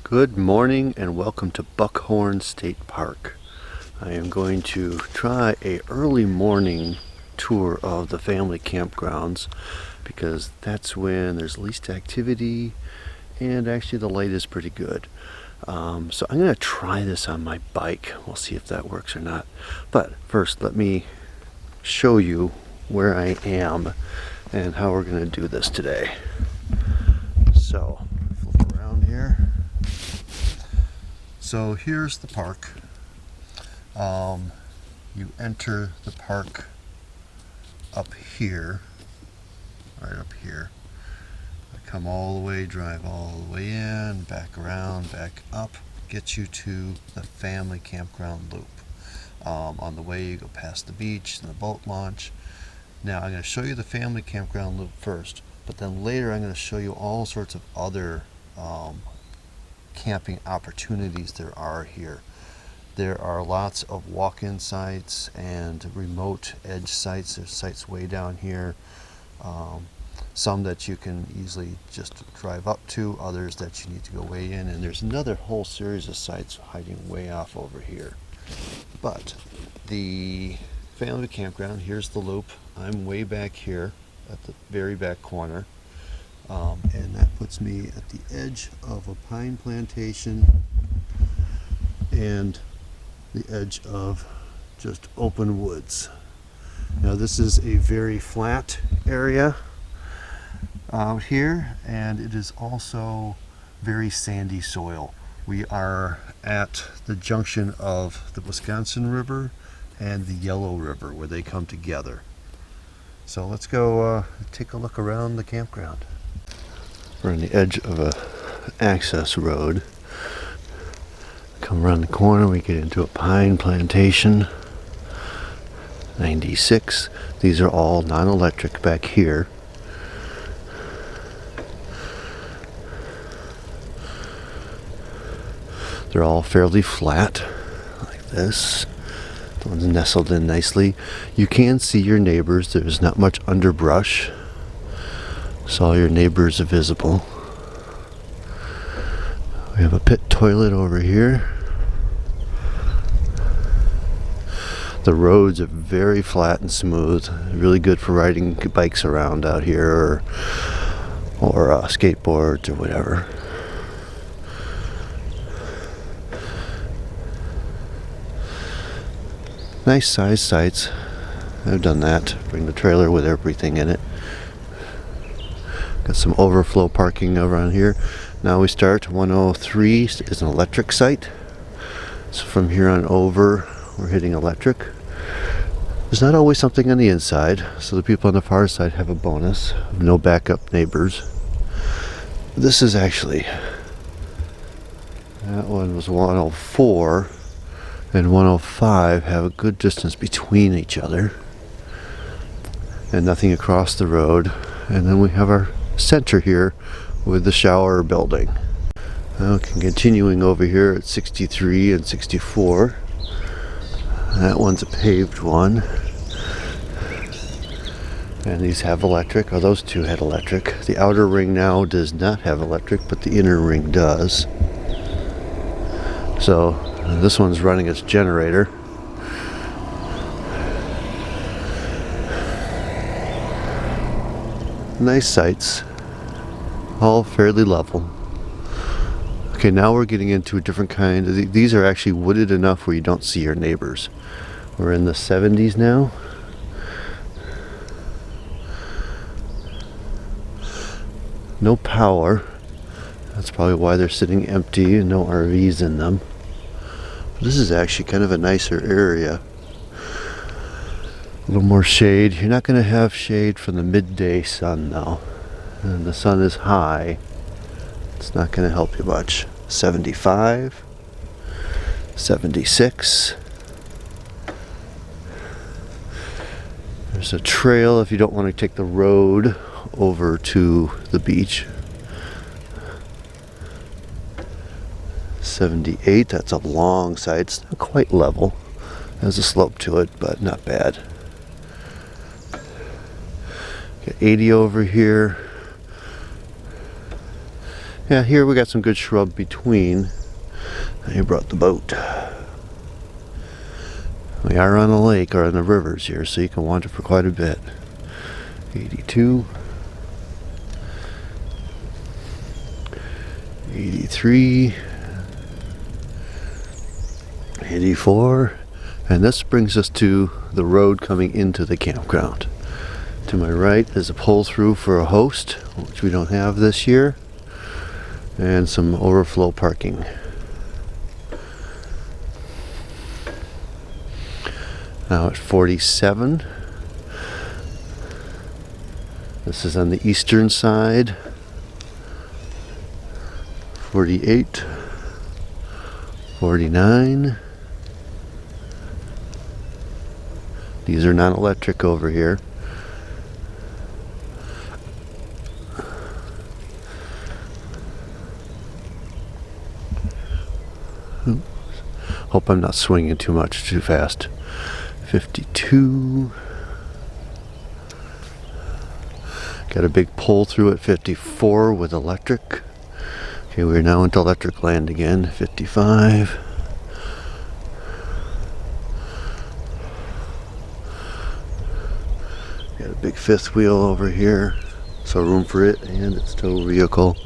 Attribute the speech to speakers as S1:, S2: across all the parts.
S1: Good morning and welcome to Buckhorn State Park. I am going to try a early morning tour of the family campgrounds because that's when there's least activity and actually the light is pretty good. So I'm going to try this on my bike. We'll see if that works or not. But first let me show you where I am and how we're going to do this today. So flip around here. So here's the park. You enter the park up here, right up here. I come all the way, drive all the way in, back around, back up, get you to the family campground loop. On the way you go past the beach and the boat launch. Now I'm going to show you the family campground loop first, but then later I'm going to show you all sorts of other camping opportunities there are here. There are lots of walk-in sites and remote edge sites. There's sites way down here. Some that you can easily just drive up to, others that you need to go way in, and there's another whole series of sites hiding way off over here. But the family campground, here's the loop. I'm way back here at the very back corner. And that puts me at the edge of a pine plantation and the edge of just open woods. Now this is a very flat area out here, and it is also very sandy soil. We are at the junction of the Wisconsin River and the Yellow River where they come together. So let's go take a look around the campground. We're on the edge of a access road. Come around the corner, we get into a pine plantation. 96. These are all non-electric back here. They're all fairly flat, like this. The one's nestled in nicely. You can see your neighbors. There's not much underbrush, so all your neighbors are visible. We have a pit toilet over here. The roads are very flat and smooth, really good for riding bikes around out here, or skateboards or whatever. Nice size sites. I've done that. Bring the trailer with everything in it. Got some overflow parking around here. Now we start. 103 is an electric site. So from here on over, we're hitting electric. There's not always something on the inside, so the people on the far side have a bonus of no backup neighbors. This is actually, that one was 104 and 105 have a good distance between each other and nothing across the road. And then we have our center here with the shower building. Okay, continuing over here at 63 and 64. That one's a paved one. And these have electric. Oh, those two had electric. The outer ring now does not have electric, but the inner ring does. So this one's running its generator. Nice sites, all fairly level. Okay, now we're getting into a different kind of, these are actually wooded enough where you don't see your neighbors. We're in the 70s now. No power. That's probably why they're sitting empty and no RVs in them. But this is actually kind of a nicer area. A little more shade. You're not going to have shade from the midday sun though. And the sun is high. It's not going to help you much. 75. 76. There's a trail if you don't want to take the road over to the beach. 78. That's a long side. It's not quite level. There's a slope to it, but not bad. Got 80 over here. Yeah, here we got some good shrub between. I brought the boat. We are on a lake or on the rivers here, so you can wander for quite a bit. 82. 83. 84. And this brings us to the road coming into the campground. To my right is a pull-through for a host, which we don't have this year, and some overflow parking. Now at 47. This is on the eastern side. 48. 49. These are non-electric over here. Hope I'm not swinging too much, too fast. 52. Got a big pull through at 54 with electric. Okay, we're now into electric land again. 55. Got a big fifth wheel over here, so room for it and its tow vehicle.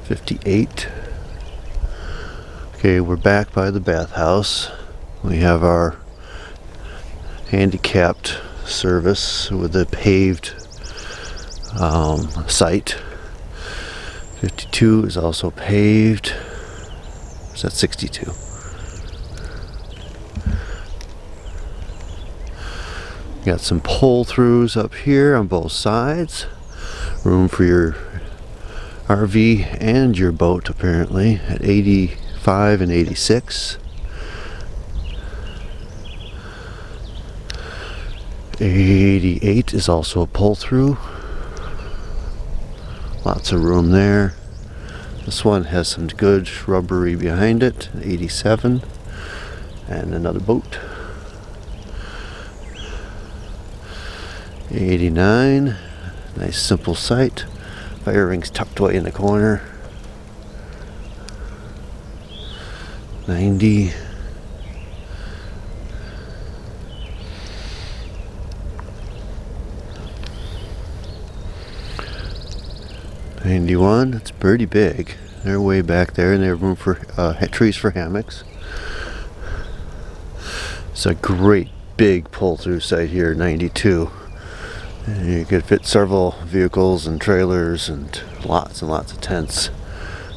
S1: 58. Okay, we're back by the bathhouse. We have our Handicapped Service with a paved site. 52 is also paved. Is that 62? Got some pull-throughs up here on both sides. Room for your RV and your boat apparently at 85 and 86. 88 is also a pull-through. Lots of room there. This one has some good shrubbery behind it. 87. And another boat. 89. Nice simple site. Fire ring's tucked away in the corner. 90. 91. It's pretty big. They're way back there, and they have room for trees for hammocks. It's a great big pull-through site here. 92. And you could fit several vehicles and trailers and lots of tents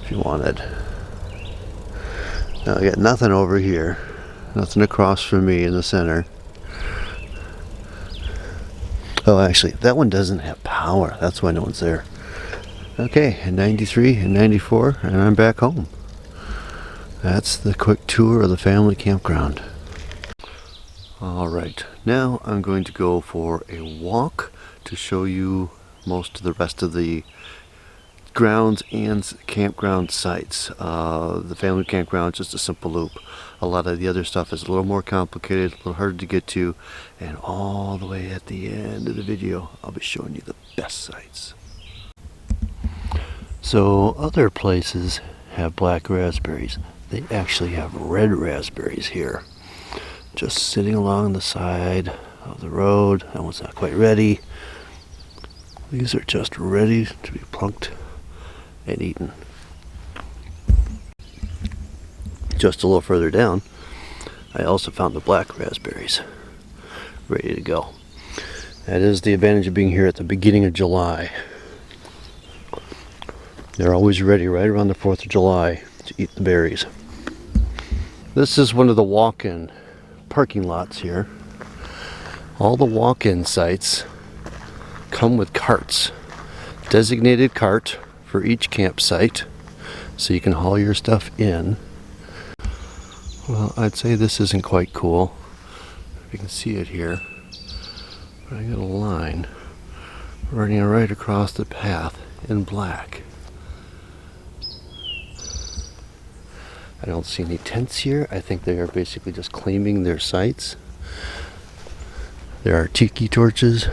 S1: if you wanted. Now I got nothing over here. Nothing across from me in the center. Oh, actually, that one doesn't have power. That's why no one's there. Okay, and 93 and 94, and I'm back home. That's the quick tour of the family campground. Alright, now I'm going to go for a walk to show you most of the rest of the grounds and campground sites. The family campground is just a simple loop. A lot of the other stuff is a little more complicated, a little harder to get to, and all the way at the end of the video I'll be showing you the best sites. So other places have black raspberries. They actually have red raspberries here. Just sitting along the side of the road. That one's not quite ready. These are just ready to be plucked and eaten. Just a little further down, I also found the black raspberries ready to go. That is the advantage of being here at the beginning of July. They're always ready right around the 4th of July to eat the berries. This is one of the walk-in parking lots here. All the walk-in sites come with carts. Designated cart for each campsite so you can haul your stuff in. Well, I'd say this isn't quite cool. You can see it here. But I got a line running right across the path in black. I don't see any tents here. I think they are basically just claiming their sites. There are tiki torches,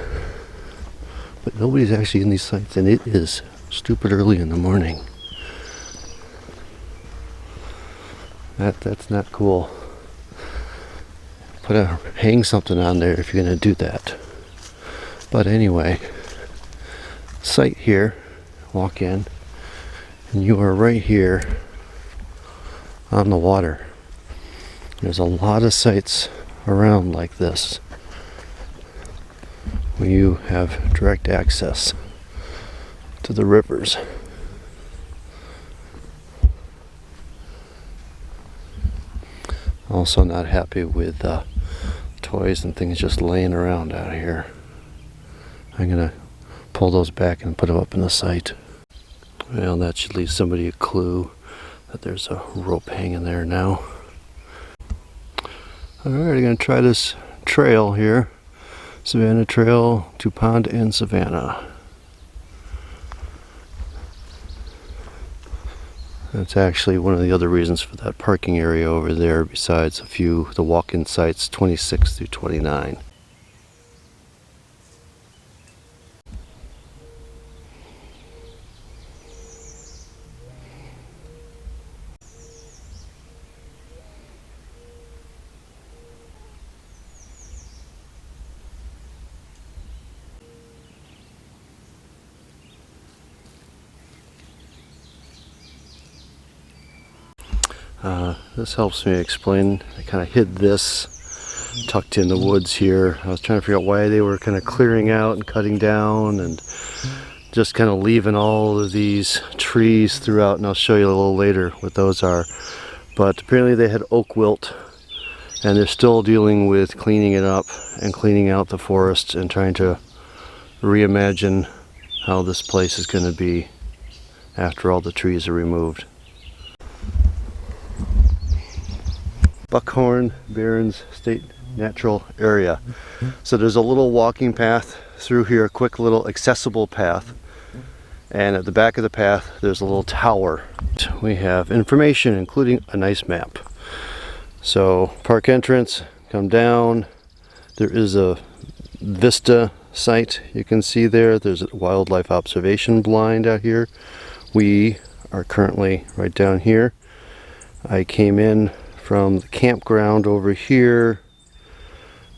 S1: but nobody's actually in these sites, and it is stupid early in the morning. That's not cool. Hang something on there if you're gonna do that. But anyway, site here, walk in, and you are right here on the water. There's a lot of sites around like this where you have direct access to the rivers. Also not happy with toys and things just laying around out here. I'm gonna pull those back and put them up in the site. Well, that should leave somebody a clue that there's a rope hanging there now. Alright, I'm gonna try this trail here. Savannah Trail to Pond and Savannah. That's actually one of the other reasons for that parking area over there, besides the walk-in sites 26 through 29. This helps me explain. I kind of hid this tucked in the woods here. I was trying to figure out why they were kind of clearing out and cutting down and just kind of leaving all of these trees throughout, and I'll show you a little later what those are. But apparently they had oak wilt, and they're still dealing with cleaning it up and cleaning out the forest and trying to reimagine how this place is going to be after all the trees are removed. Buckhorn State Natural Area. So there's a little walking path through here, a quick little accessible path, and at the back of the path there's a little tower. We have information, including a nice map. So park entrance, come down, there is a vista site you can see there. There's a wildlife observation blind out here. We are currently right down here. I came in from the campground over here,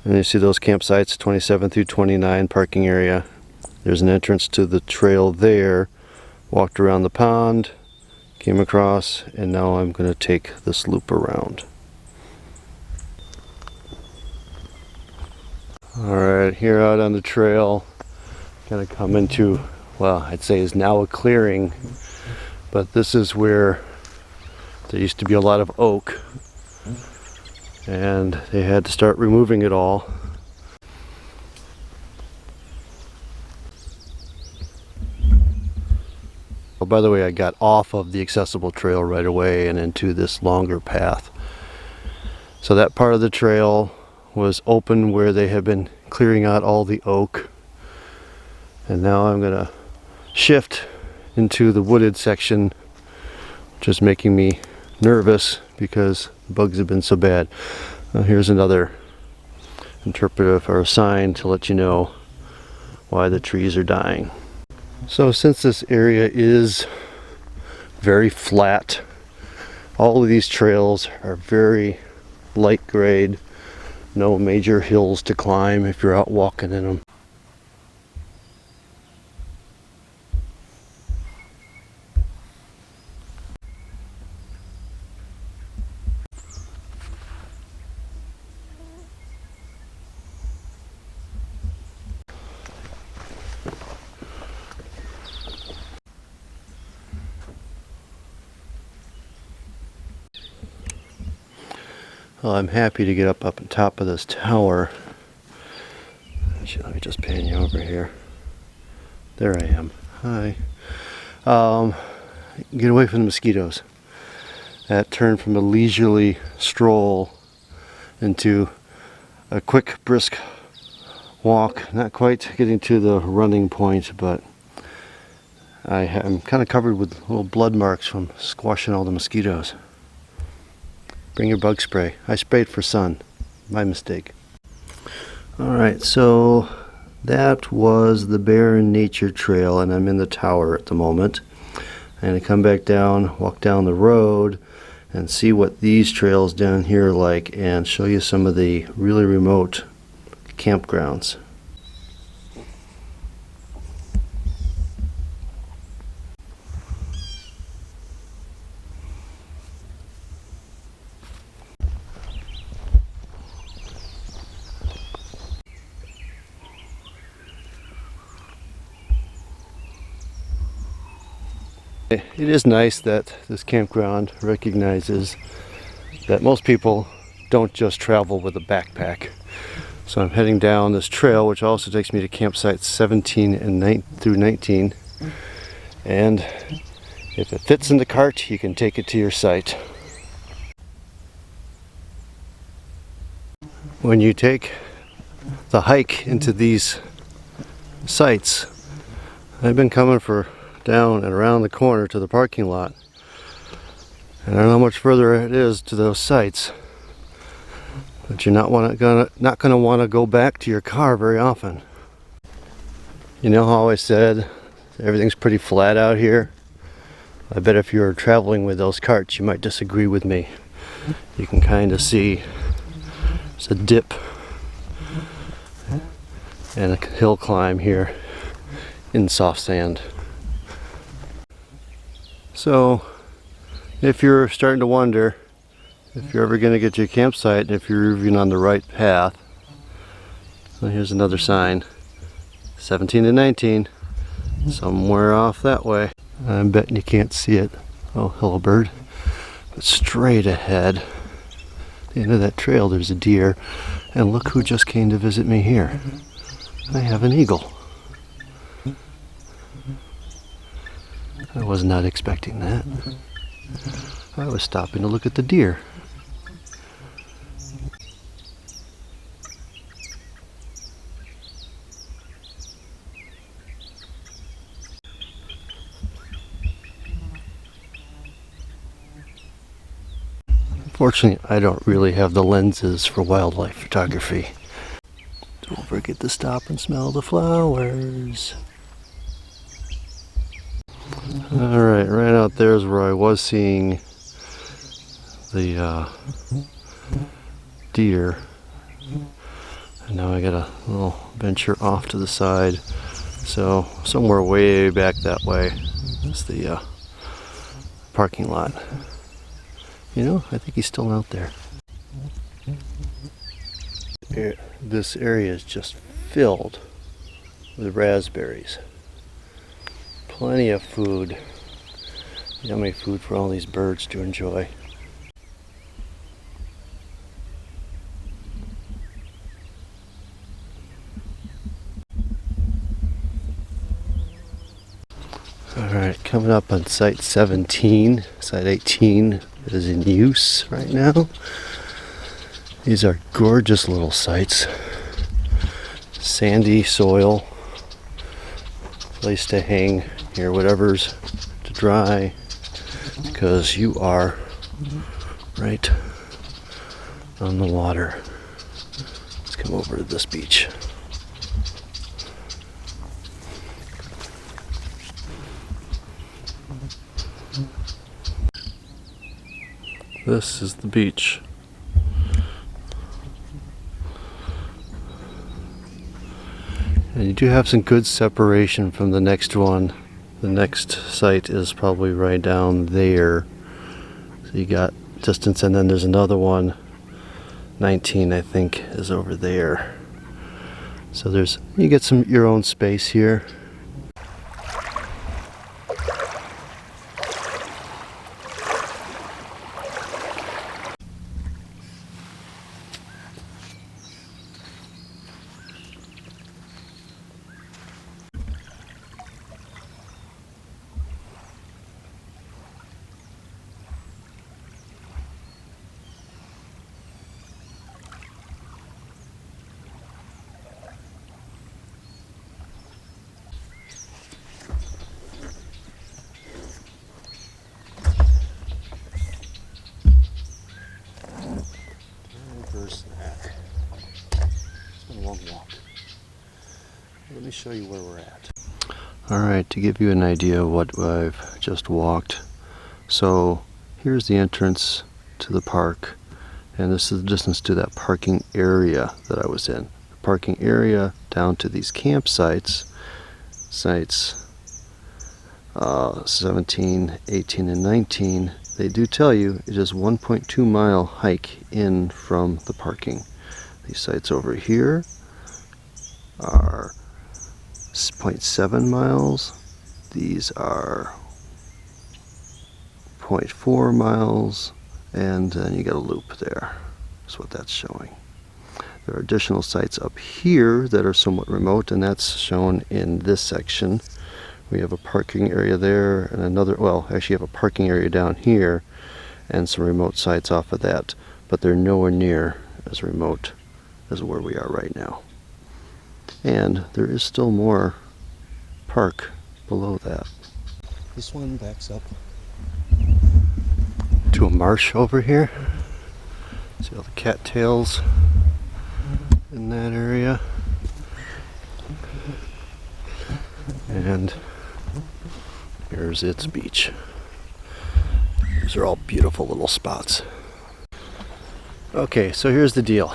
S1: and you see those campsites 27 through 29 parking area. There's an entrance to the trail there. Walked around the pond, came across, and now I'm going to take this loop around. Alright, here out on the trail, gonna come into, well, I'd say is now a clearing, but this is where there used to be a lot of oak, and they had to start removing it all. Oh, by the way, I got off of the accessible trail right away and into this longer path. So that part of the trail was open where they had been clearing out all the oak, and now I'm gonna shift into the wooded section, which is making me nervous because the bugs have been so bad. Here's another interpretive or sign to let you know why the trees are dying. So since this area is very flat, all of these trails are very light grade, no major hills to climb if you're out walking in them. Well, I'm happy to get up on top of this tower. Actually, let me just pan you over here. There I am. Hi. Get away from the mosquitoes. That turned from a leisurely stroll into a quick, brisk walk. Not quite getting to the running point, but I'm kind of covered with little blood marks from squashing all the mosquitoes. Bring your bug spray. I sprayed for sun. My mistake. Alright, so that was the Barren Nature Trail, and I'm in the tower at the moment. I'm going to come back down, walk down the road, and see what these trails down here are like, and show you some of the really remote campgrounds. It is nice that this campground recognizes that most people don't just travel with a backpack. So I'm heading down this trail, which also takes me to campsites 17 and through 19. And if it fits in the cart, you can take it to your site. When you take the hike into these sites, I've been coming for down and around the corner to the parking lot, and I don't know how much further it is to those sites, but you're not gonna want to go back to your car very often. You know how I said everything's pretty flat out here? I bet if you're traveling with those carts, you might disagree with me. You can kind of see there's a dip and a hill climb here in soft sand. So if you're starting to wonder if you're ever going to get to your campsite and if you're even on the right path, well, here's another sign, 17 and 19, somewhere off that way. I'm betting you can't see it. Oh, hello bird. But straight ahead, at the end of that trail, there's a deer, and look who just came to visit me here. I have an eagle. I was not expecting that. I was stopping to look at the deer. Unfortunately, I don't really have the lenses for wildlife photography. Don't forget to stop and smell the flowers. Alright, right out there is where I was seeing the deer. And now I got a little venture off to the side. So somewhere way back that way is the parking lot. You know, I think he's still out there. This area is just filled with raspberries. Plenty of food. Yummy food for all these birds to enjoy. Alright, coming up on site 17. Site 18 is in use right now. These are gorgeous little sites. Sandy soil. Place to hang your whatever's to dry, because you are right on the water. Let's come over to this beach. This is the beach. And you do have some good separation from the next one. The next site is probably right down there. So you got distance, and then there's another one. 19, I think, is over there. So you get your own space here. for a snack. It's been a long walk. Let me show you where we're at. Alright, to give you an idea of what I've just walked. So here's the entrance to the park, and this is the distance to that parking area that I was in. The parking area down to these campsites, sites 17, 18, and 19, they do tell you it is 1.2 mile hike in from the parking. These sites over here are 0.7 miles. These are 0.4 miles, and then you got a loop there. That's what that's showing. There are additional sites up here that are somewhat remote, and that's shown in this section. We have a parking area there, and another, well, actually you have a parking area down here, and some remote sites off of that, but they're nowhere near as remote as where we are right now. And there is still more park below that. This one backs up to a marsh over here. See all the cattails in that area. And here's its beach. These are all beautiful little spots. Okay, so here's the deal.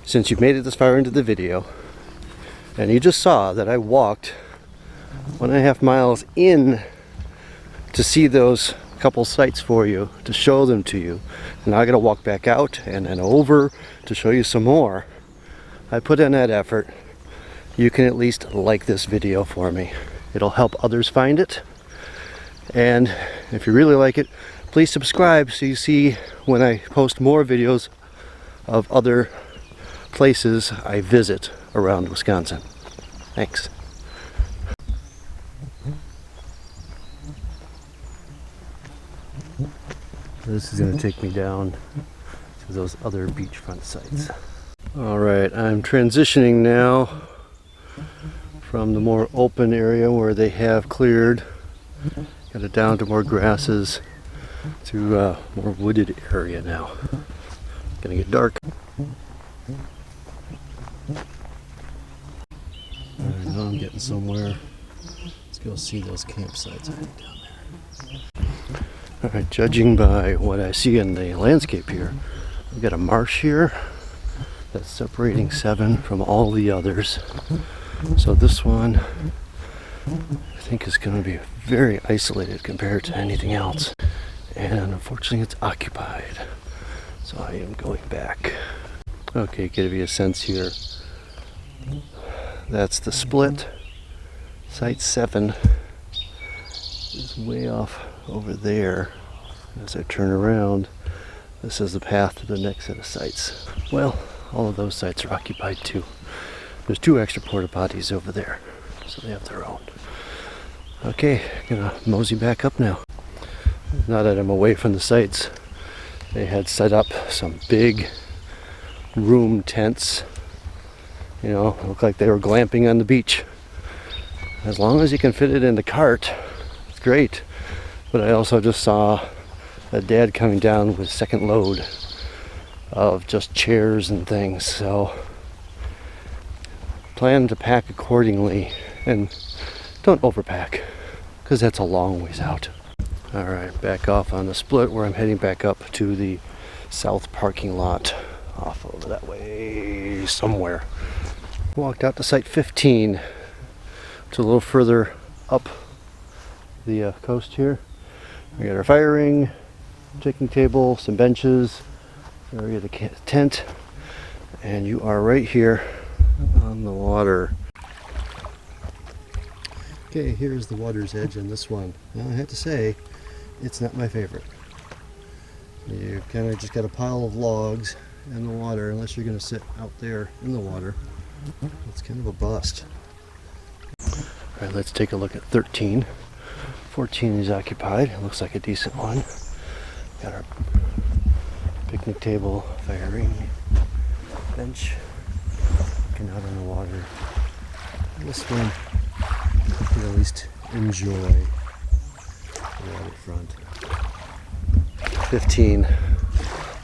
S1: Since you've made it this far into the video, and you just saw that I walked 1.5 miles in to see those couple sites for you, to show them to you, and now I gotta walk back out and then over to show you some more. I put in that effort. You can at least like this video for me. It'll help others find it. And if you really like it, please subscribe so you see when I post more videos of other places I visit around Wisconsin. Thanks. This is going to take me down to those other beachfront sites. Alright, I'm transitioning now from the more open area where they have cleared, got it down to more grasses, to a more wooded area now. It's gonna get dark. I know I'm getting somewhere. Let's go see those campsites down there. Alright, judging by what I see in the landscape here, we've got a marsh here that's separating 7 from all the others. So this one I think is going to be very isolated compared to anything else. And unfortunately it's occupied. So I am going back. Okay, give you a sense here. That's the split. Site 7 is way off over there. As I turn around, this is the path to the next set of sites. Well, all of those sites are occupied too. There's 2 extra porta potties over there, so they have their own. Okay, gonna mosey back up now. Now that I'm away from the sites, they had set up some big room tents. You know, looked like they were glamping on the beach. As long as you can fit it in the cart, it's great. But I also just saw a dad coming down with second load of just chairs and things, so plan to pack accordingly and don't overpack, because that's a long ways out. Alright, back off on the split where I'm heading back up to the south parking lot off over that way somewhere. Walked out to site 15, which is a little further up the coast here. We got our fire ring, picnic table, some benches, area of the tent, and you are right here on the water. Okay, here's the water's edge on this one. Now, I have to say, it's not my favorite. You kind of just got a pile of logs in the water, unless you're going to sit out there in the water. It's kind of a bust. Alright, let's take a look at 13. 14 is occupied. It looks like a decent one. Got our picnic table, fire ring, bench, looking out on the water. This one, you can at least enjoy the waterfront. 15,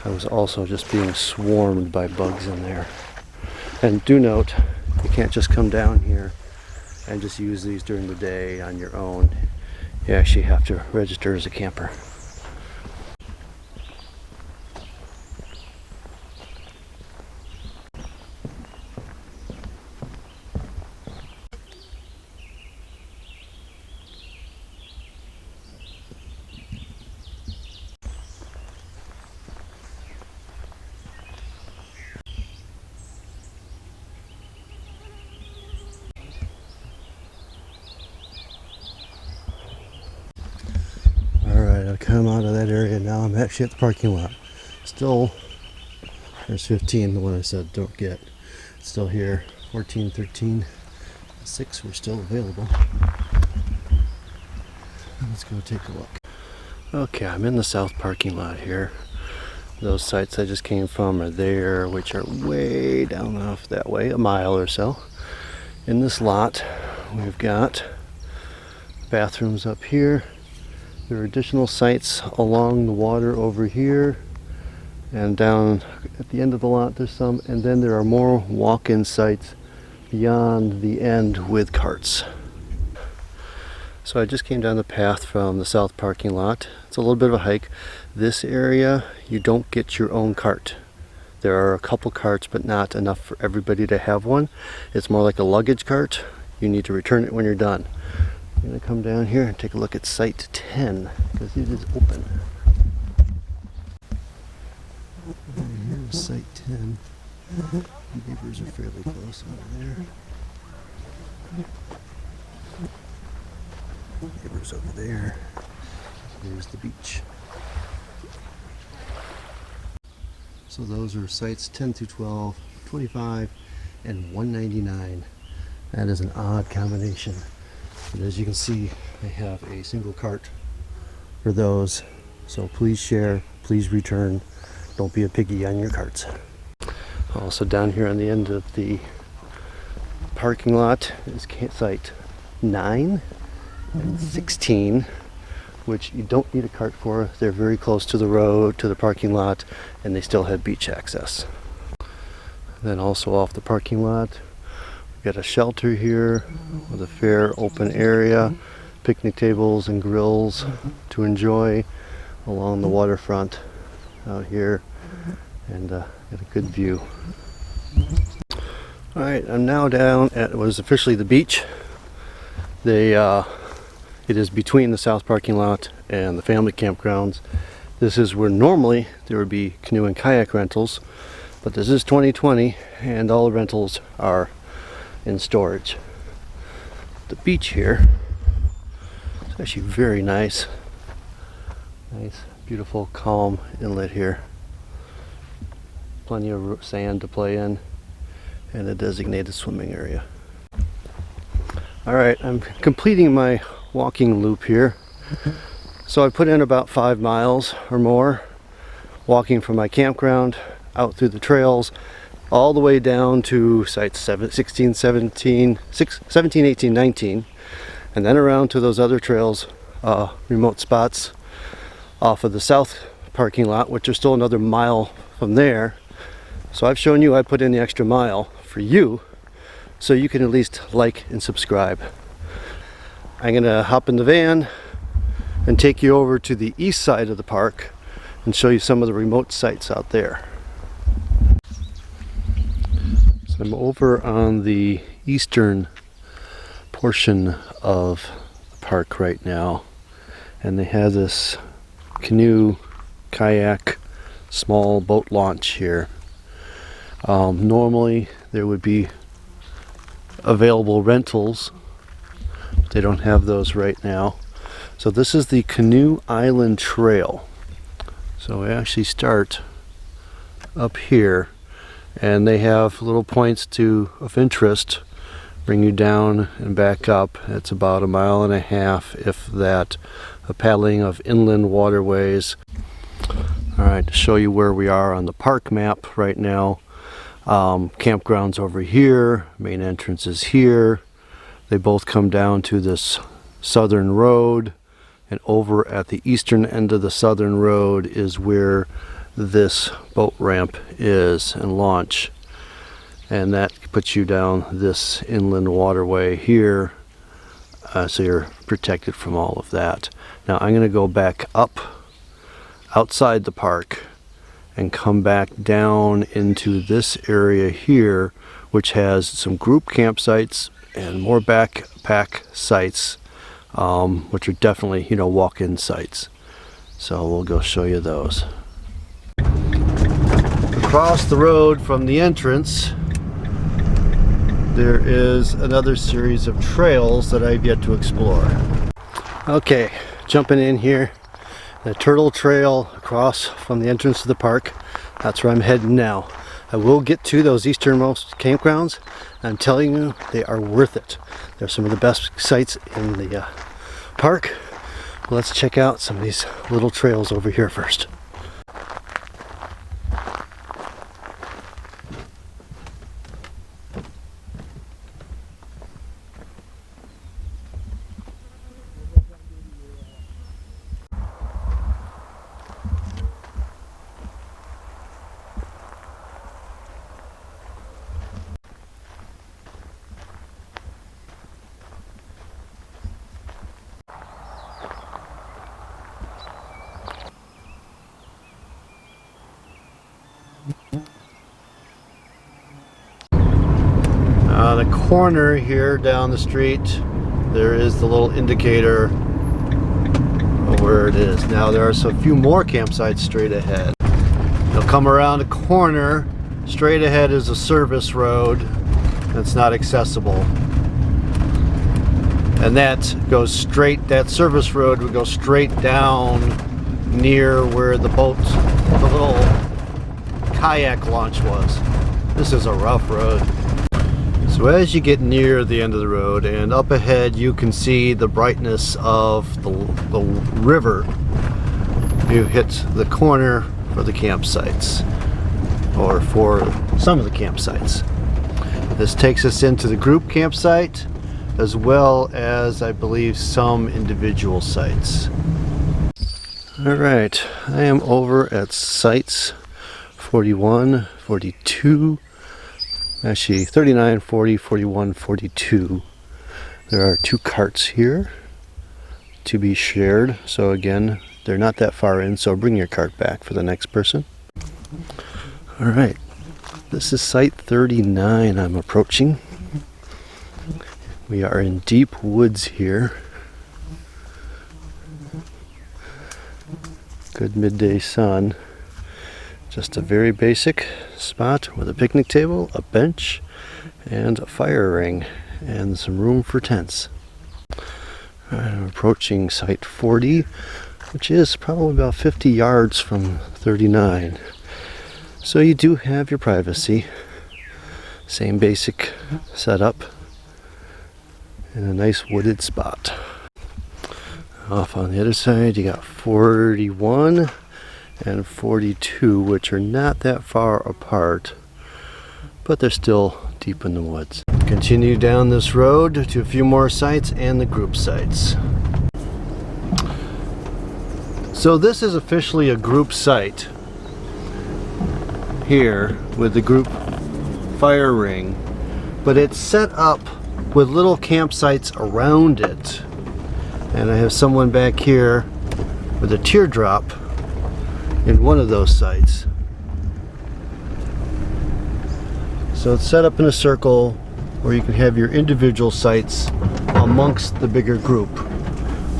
S2: I was also just being swarmed by bugs in there. And do note, you can't just come down here and just use these during the day on your own. You actually have to register as a camper. Alright, I've come out of that area now. I'm actually at the parking lot. Still, there's 15, the one I said don't get. It's still here. 14, 13, 6 were still available. Let's go take a look. Okay, I'm in the south parking lot here. Those sites I just came from are there, which are way down off that way, a mile or so. In this lot, we've got bathrooms up here. There are additional sites along the water over here, and down at the end of the lot there's some, and then there are more walk-in sites beyond the end with carts. So I just came down the path from the south parking lot. It's a little bit of a hike. This area, you don't get your own cart. There are a couple carts, but not enough for everybody to have one. It's more like a luggage cart. You need to return it when you're done. I'm going to come down here and take a look at site 10 because it is open. Here's site 10. The neighbors are fairly close over there. Neighbors over there. There's the beach. So those are sites 10 through 12, 25, and 199. That is an odd combination. But as you can see, I have a single cart for those. So please share, please return. Don't be a piggy on your carts. Also down here on the end of the parking lot is site 9 and 16, which you don't need a cart for. They're very close to the road, to the parking lot, and they still have beach access. Then also off the parking lot, got a shelter here with a fair open area, picnic tables and grills to enjoy along the waterfront out here, and got a good view. Alright, I'm now down at what is officially the beach. It is between the south parking lot and the family campgrounds. This is where normally there would be canoe and kayak rentals, but this is 2020 and all the rentals are in storage. The beach here is actually very nice. Nice, beautiful, calm inlet here. Plenty of sand to play in and a designated swimming area. Alright, I'm completing my walking loop here. So I put in about 5 miles or more walking from my campground out through the trails all the way down to sites 16, 17, 18, 19, and then around to those other trails, remote spots off of the south parking lot, which are still another mile from there. So I've shown you I put in the extra mile for you, so you can at least like and subscribe. I'm gonna hop in the van and take you over to the east side of the park and show you some of the remote sites out there. So I'm over on the eastern portion of the park right now, and they have this canoe, kayak, small boat launch here. Normally there would be available rentals, but they don't have those right now. So this is the Canoe Island Trail. So we actually start up here, and they have little points of interest, bring you down and back up. It's about 1.5 miles, if that, a paddling of inland waterways. Alright, to show you where we are on the park map right now. Campgrounds over here, main entrance is here. They both come down to this southern road, and over at the eastern end of the southern road is where this boat ramp is and launch, and that puts you down this inland waterway here, so you're protected from all of that. Now I'm going to go back up outside the park and come back down into this area here, which has some group campsites and more backpack sites, which are definitely, you know, walk-in sites. So we'll go show you those. Across the road from the entrance, there is another series of trails that I've yet to explore. Okay, jumping in here, the Turtle Trail across from the entrance to the park. That's where I'm heading now. I will get to those easternmost campgrounds. I'm telling you, they are worth it. They're some of the best sites in the park. Let's check out some of these little trails over here first. On the corner here down the street, there is the little indicator of where it is. Now there are a few more campsites straight ahead. You'll come around a corner, straight ahead is a service road that's not accessible. And that goes straight, that service road would go straight down near where the boat, the little kayak launch was. This is a rough road. So as you get near the end of the road and up ahead, you can see the brightness of the river. You hit the corner for the campsites, or for some of the campsites. This takes us into the group campsite, as well as, I believe, some individual sites. Alright, I am over at sites 41, 42, actually 39, 40, 41, 42. There are 2 carts here to be shared. So again, they're not that far in, so bring your cart back for the next person. Alright, this is site 39 I'm approaching. We are in deep woods here. Good midday sun. Just a very basic spot with a picnic table, a bench, and a fire ring, and some room for tents. I'm approaching site 40, which is probably about 50 yards from 39. So you do have your privacy. Same basic setup in a nice wooded spot. Off on the other side, you got 41 and 42, which are not that far apart, but they're still deep in the woods. Continue down this road to a few more sites and the group sites. So this is officially a group site here with the group fire ring, but it's set up with little campsites around it. And I have someone back here with a teardrop in one of those sites. So it's set up in a circle where you can have your individual sites amongst the bigger group.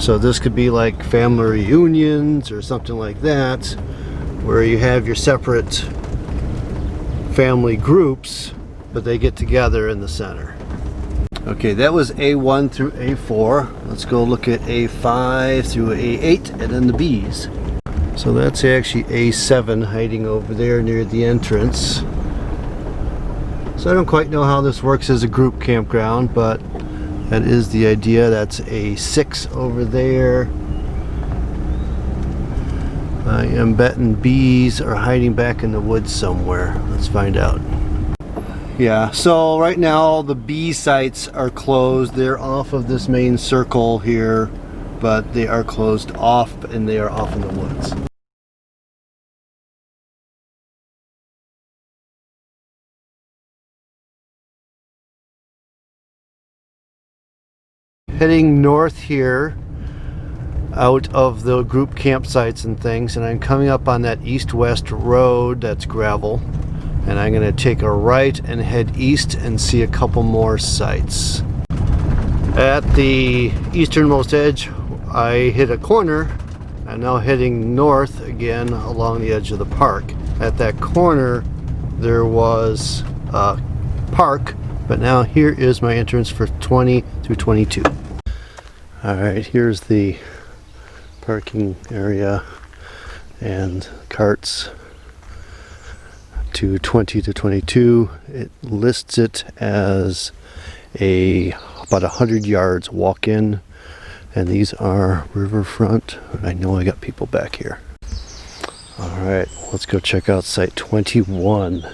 S2: So this could be like family reunions or something like that, where you have your separate family groups, but they get together in the center. Okay, that was A1 through A4. Let's go look at A5 through A8 and then the B's. So that's actually A7 hiding over there near the entrance. So I don't quite know how this works as a group campground, but that is the idea. That's A6 over there. I am betting B's are hiding back in the woods somewhere. Let's find out. Yeah, so right now the B sites are closed. They're off of this main circle here, but they are closed off and they are off in the woods. heading north here out of the group campsites and things, and I'm coming up on that east-west road that's gravel, and I'm going to take a right and head east and see a couple more sites. At the easternmost edge I hit a corner. I'm now heading north again along the edge of the park. At that corner there was a park, but now here is my entrance for 20 through 22. Alright, here's the parking area and carts to 20 to 22. It lists it as about 100 yards walk-in, and these are riverfront. I know I got people back here. Alright, let's go check out site 21.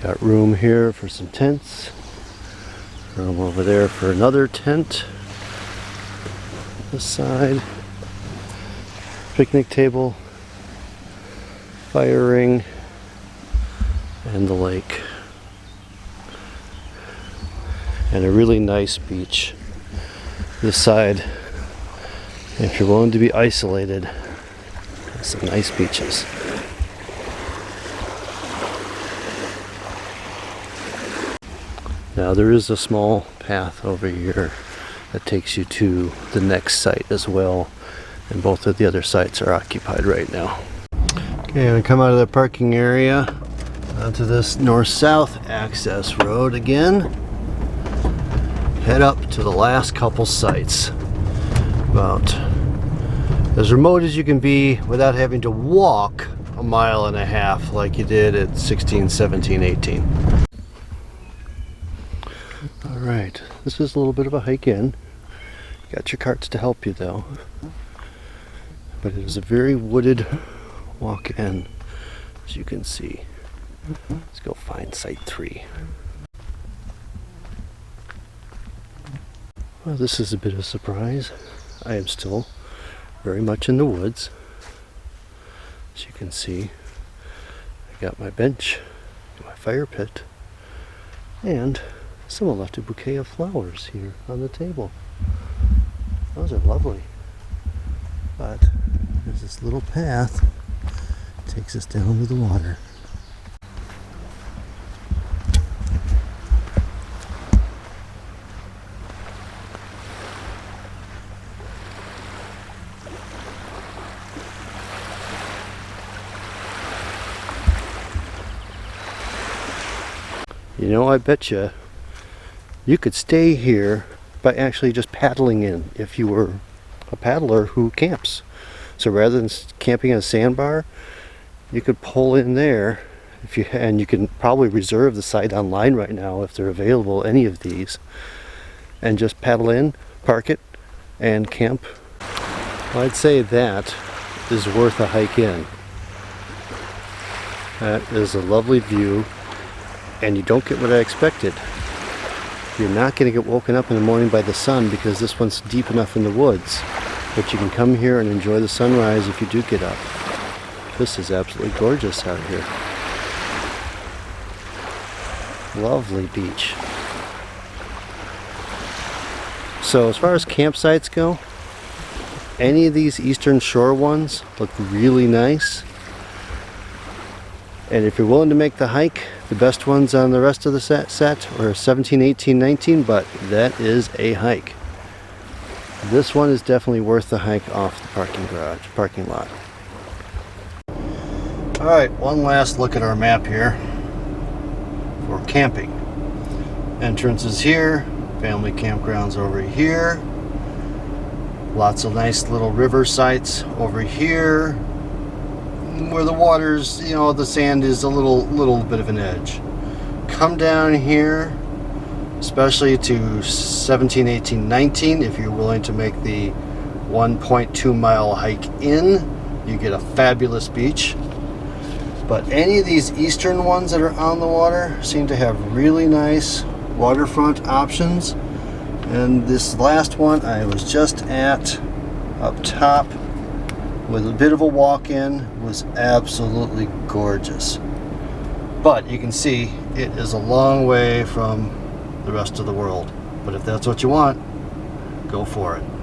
S2: Got room here for some tents. Room over there for another tent. This side. Picnic table. Fire ring. And the lake. And a really nice beach. This side, if you're willing to be isolated, has some nice beaches. Now there is a small path over here that takes you to the next site as well, and both of the other sites are occupied right now. Okay, I'm gonna come out of the parking area onto this north-south access road again. Head up to the last couple sites. About as remote as you can be without having to walk a mile and a half like you did at 16, 17, 18. Alright, this is a little bit of a hike in. You got your carts to help you though. But it is a very wooded walk in, as you can see. Let's go find site 3. Well, this is a bit of a surprise. I am still very much in the woods. As you can see, I got my bench, my fire pit, and someone left a bouquet of flowers here on the table. Those are lovely. But there's this little path that takes us down to the water. You know, I bet you could stay here by actually just paddling in if you were a paddler who camps. So rather than camping at a sandbar, you could pull in there and you can probably reserve the site online right now if they're available, any of these, and just paddle in, park it, and camp. Well, I'd say that is worth a hike in. That is a lovely view, and you don't get what I expected. You're not going to get woken up in the morning by the sun because this one's deep enough in the woods. But you can come here and enjoy the sunrise if you do get up. This is absolutely gorgeous out here. Lovely beach. So as far as campsites go, any of these Eastern Shore ones look really nice. And if you're willing to make the hike, the best ones on the rest of the set are 17, 18, 19, but that is a hike. This one is definitely worth the hike off the parking lot. Alright, one last look at our map here for camping. Entrance is here, family campgrounds over here. Lots of nice little river sites over here, where the water's, you know, the sand is a little bit of an edge. Come down here, especially to 17, 18, 19, if you're willing to make the 1.2 mile hike in, you get a fabulous beach. But any of these eastern ones that are on the water seem to have really nice waterfront options. And this last one I was just at up top with a bit of a walk-in was absolutely gorgeous.
S1: But you can see it is a long way from the rest of the world. But if that's what you want, go for it.